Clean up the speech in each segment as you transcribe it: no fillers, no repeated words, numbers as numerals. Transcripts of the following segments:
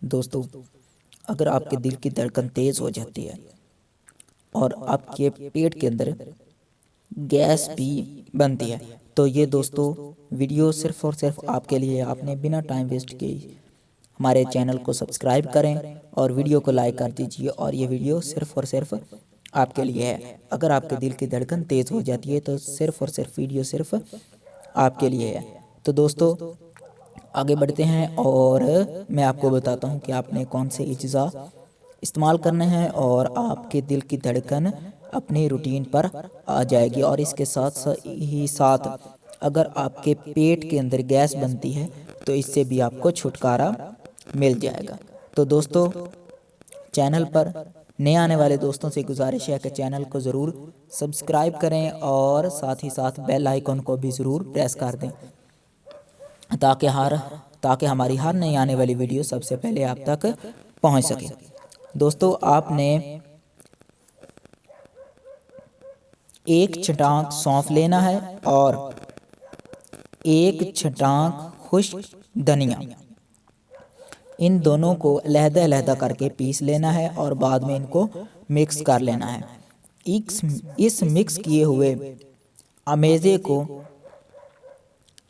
दोस्तों, अगर आपके दिल की धड़कन तेज़ हो जाती है और आपके पेट के अंदर गैस भी बनती है, तो ये दोस्तों वीडियो सिर्फ़ और सिर्फ आपके लिए। आपने बिना टाइम वेस्ट किए हमारे चैनल को सब्सक्राइब करें और वीडियो को लाइक कर दीजिए। और ये वीडियो सिर्फ़ और सिर्फ आपके लिए है। अगर आपके दिल की धड़कन तेज़ हो जाती है तो सिर्फ़ और सिर्फ वीडियो सिर्फ आपके लिए है। तो दोस्तों, आगे बढ़ते हैं और मैं आपको बताता हूँ कि आपने कौन से अज्जा इस्तेमाल करने हैं और आपके दिल की धड़कन अपने रूटीन पर आ जाएगी। और इसके साथ अगर आपके पेट के अंदर गैस बनती है तो इससे भी आपको छुटकारा मिल जाएगा। तो दोस्तों, चैनल पर नए आने वाले दोस्तों से गुजारिश है कि चैनल को ज़रूर सब्सक्राइब करें और साथ ही साथ बेल आइकन को भी ज़रूर प्रेस कर दें ताकि हमारी हर नई आने वाली वीडियो सबसे पहले आप तक पहुंच सके। दोस्तों, आपने एक छटाक सौंफ लेना है और एक छटाक खुश्क धनिया, इन दोनों को अलहदा करके पीस लेना है और बाद में इनको मिक्स कर लेना है। इस मिक्स किए हुए अमेज़े को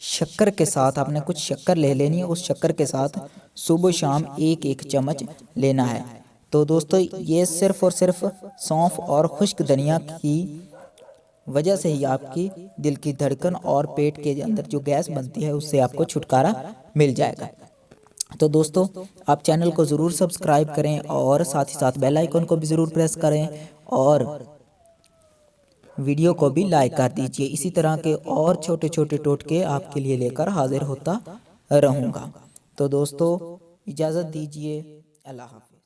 शक्कर के साथ, आपने कुछ शक्कर ले लेनी है, उस शक्कर के साथ सुबह शाम एक एक चम्मच लेना है। तो दोस्तों, ये सिर्फ़ और सिर्फ सौंफ और खुश्क धनिया की वजह से ही आपकी दिल की धड़कन और पेट के अंदर जो गैस बनती है उससे आपको छुटकारा मिल जाएगा। तो दोस्तों, आप चैनल को ज़रूर सब्सक्राइब करें और साथ ही साथ बेल आइकन को भी ज़रूर प्रेस करें और वीडियो को भी लाइक कर दीजिए। इसी तरह के और छोटे छोटे टोटके आपके लिए लेकर हाजिर होता रहूँगा। तो दोस्तों, इजाज़त दीजिए। अल्लाह हाफ़िज़।